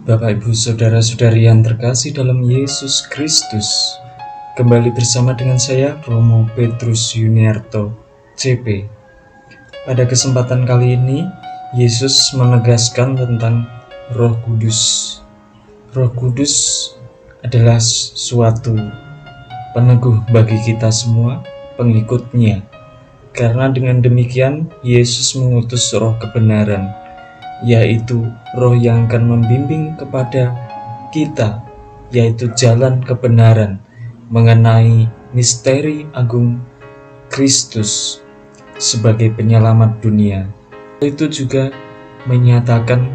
Bapak, Ibu, Saudara-saudari yang terkasih dalam Yesus Kristus, kembali bersama dengan saya, Romo Petrus Yuniarto, CP. Pada kesempatan kali ini, Yesus menegaskan tentang Roh Kudus. Roh Kudus adalah suatu peneguh bagi kita semua, pengikutnya. Karena dengan demikian, Yesus mengutus Roh kebenaran, yaitu Roh yang akan membimbing kepada kita, yaitu jalan kebenaran mengenai misteri agung Kristus sebagai penyelamat dunia. Itu juga menyatakan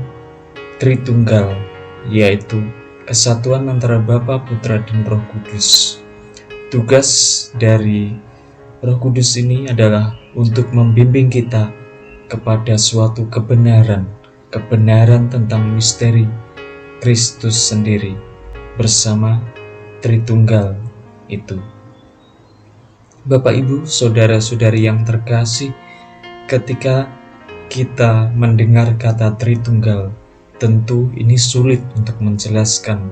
Tritunggal, yaitu kesatuan antara Bapa, Putra, dan Roh Kudus. Tugas dari Roh Kudus ini adalah untuk membimbing kita kepada suatu kebenaran tentang misteri Kristus sendiri bersama Tritunggal itu. Bapak, Ibu, saudara-saudari yang terkasih, ketika kita mendengar kata Tritunggal, tentu ini sulit untuk menjelaskan.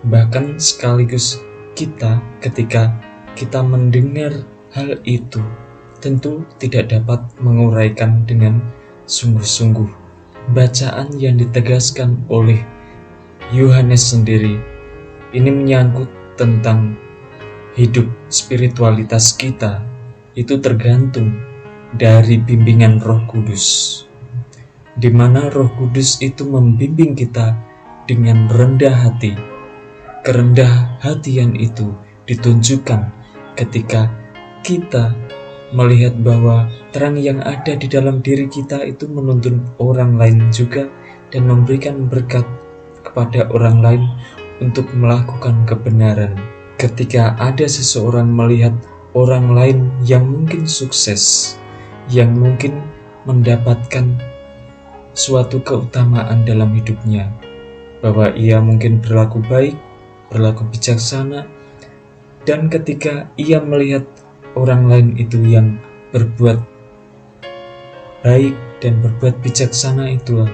Bahkan sekaligus ketika kita mendengar hal itu, tentu tidak dapat menguraikan dengan sungguh-sungguh. Bacaan yang ditegaskan oleh Yohanes sendiri ini menyangkut tentang hidup spiritualitas kita, itu tergantung dari bimbingan Roh Kudus, di mana Roh Kudus itu membimbing kita dengan rendah hati. Kerendah hatian itu ditunjukkan ketika kita melihat bahwa terang yang ada di dalam diri kita itu menuntun orang lain juga dan memberikan berkat kepada orang lain untuk melakukan kebenaran. Ketika ada seseorang melihat orang lain yang mungkin sukses, yang mungkin mendapatkan suatu keutamaan dalam hidupnya, bahwa ia mungkin berlaku baik, berlaku bijaksana, dan ketika ia melihat orang lain itu yang berbuat baik dan berbuat bijaksana, itu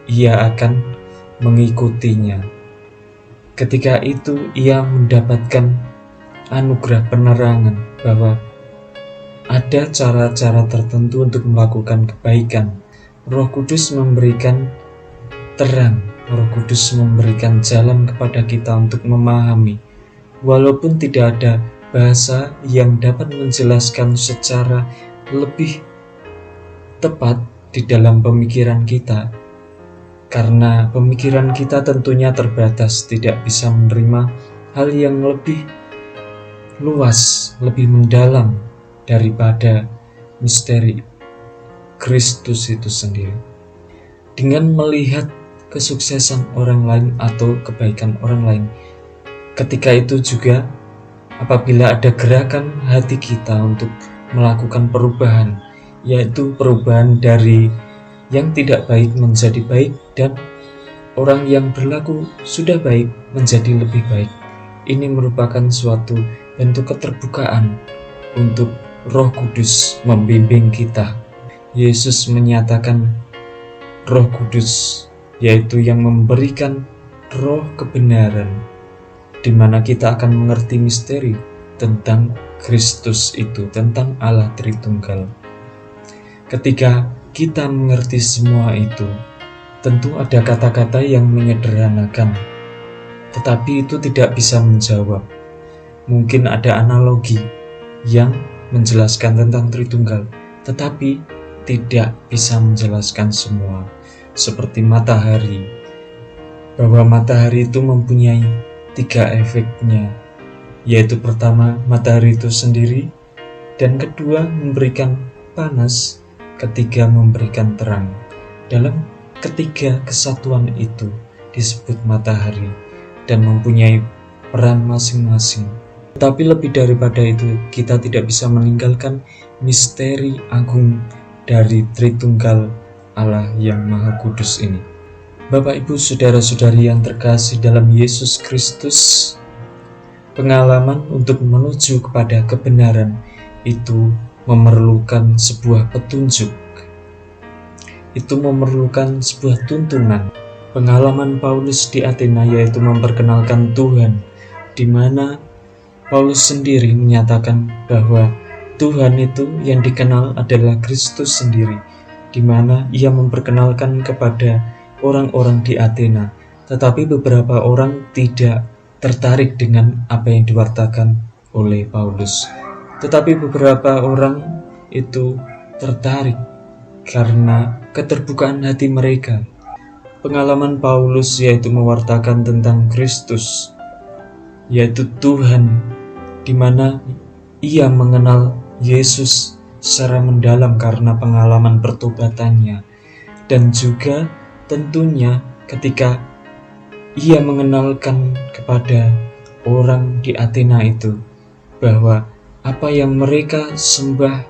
ia akan mengikutinya. Ketika itu ia mendapatkan anugerah penerangan bahwa ada cara-cara tertentu untuk melakukan kebaikan. Roh Kudus memberikan terang, Roh Kudus memberikan jalan kepada kita untuk memahami, walaupun tidak ada bahasa yang dapat menjelaskan secara lebih tepat di dalam pemikiran kita, karena pemikiran kita tentunya terbatas, tidak bisa menerima hal yang lebih luas, lebih mendalam daripada misteri Kristus itu sendiri. Dengan melihat kesuksesan orang lain atau kebaikan orang lain, ketika itu juga apabila ada gerakan hati kita untuk melakukan perubahan, yaitu perubahan dari yang tidak baik menjadi baik dan orang yang berlaku sudah baik menjadi lebih baik. Ini merupakan suatu bentuk keterbukaan untuk Roh Kudus membimbing kita. Yesus menyatakan Roh Kudus, yaitu yang memberikan roh kebenaran, di mana kita akan mengerti misteri tentang Kristus itu, tentang Allah Tritunggal. Ketika kita mengerti semua itu, tentu ada kata-kata yang menyederhanakan, tetapi itu tidak bisa menjawab. Mungkin ada analogi yang menjelaskan tentang Tritunggal, tetapi tidak bisa menjelaskan semua. Seperti matahari, bahwa matahari itu mempunyai 3 efeknya, yaitu pertama, matahari itu sendiri, dan kedua, memberikan panas, ketiga, memberikan terang. Dalam ketiga kesatuan itu disebut matahari dan mempunyai peran masing-masing. Tetapi lebih daripada itu, kita tidak bisa meninggalkan misteri agung dari Tritunggal Allah yang Maha Kudus ini. Bapak, Ibu, saudara-saudari yang terkasih dalam Yesus Kristus, pengalaman untuk menuju kepada kebenaran itu memerlukan sebuah petunjuk. Itu memerlukan sebuah tuntunan. pengalaman Paulus di Athena, yaitu memperkenalkan Tuhan, di mana Paulus sendiri menyatakan bahwa Tuhan itu yang dikenal adalah Kristus sendiri, di mana ia memperkenalkan kepada orang-orang di Athena, tetapi beberapa orang tidak tertarik dengan apa yang diwartakan oleh Paulus. Tetapi beberapa orang itu tertarik karena keterbukaan hati mereka. Pengalaman Paulus yaitu mewartakan tentang Kristus, yaitu Tuhan, di mana ia mengenal Yesus secara mendalam karena pengalaman pertobatannya, dan juga tentunya ketika ia mengenalkan kepada orang di Athena itu bahwa apa yang mereka sembah,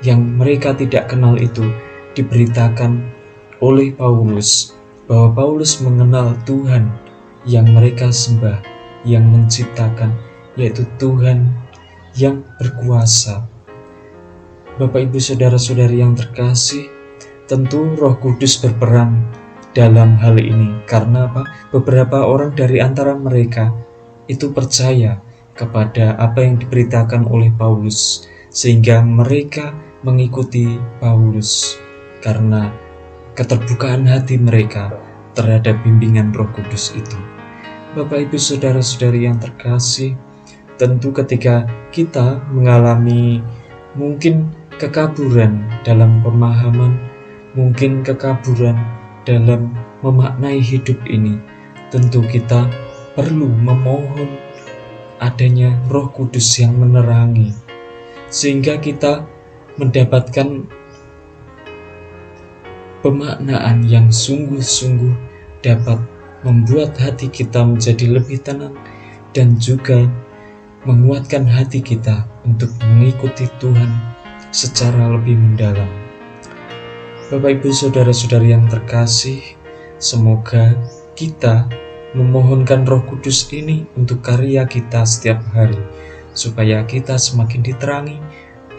yang mereka tidak kenal itu diberitakan oleh Paulus, bahwa Paulus mengenal Tuhan yang mereka sembah, yang menciptakan, yaitu Tuhan yang berkuasa. Bapak, Ibu, saudara-saudari yang terkasih, tentu Roh Kudus berperan dalam hal ini, karena beberapa orang dari antara mereka itu percaya kepada apa yang diberitakan oleh Paulus, sehingga mereka mengikuti Paulus karena keterbukaan hati mereka terhadap bimbingan Roh Kudus itu. Bapak, Ibu, saudara-saudari yang terkasih, tentu ketika kita mengalami mungkin kekaburan dalam pemahaman, mungkin kekaburan dalam memaknai hidup ini, tentu kita perlu memohon adanya Roh Kudus yang menerangi, sehingga kita mendapatkan pemaknaan yang sungguh-sungguh dapat membuat hati kita menjadi lebih tenang dan juga menguatkan hati kita untuk mengikuti Tuhan secara lebih mendalam. Bapak, Ibu, saudara-saudari yang terkasih, semoga kita memohonkan Roh Kudus ini untuk karya kita setiap hari, supaya kita semakin diterangi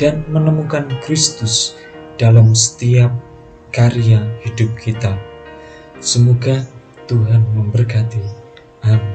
dan menemukan Kristus dalam setiap karya hidup kita. Semoga Tuhan memberkati. Amin.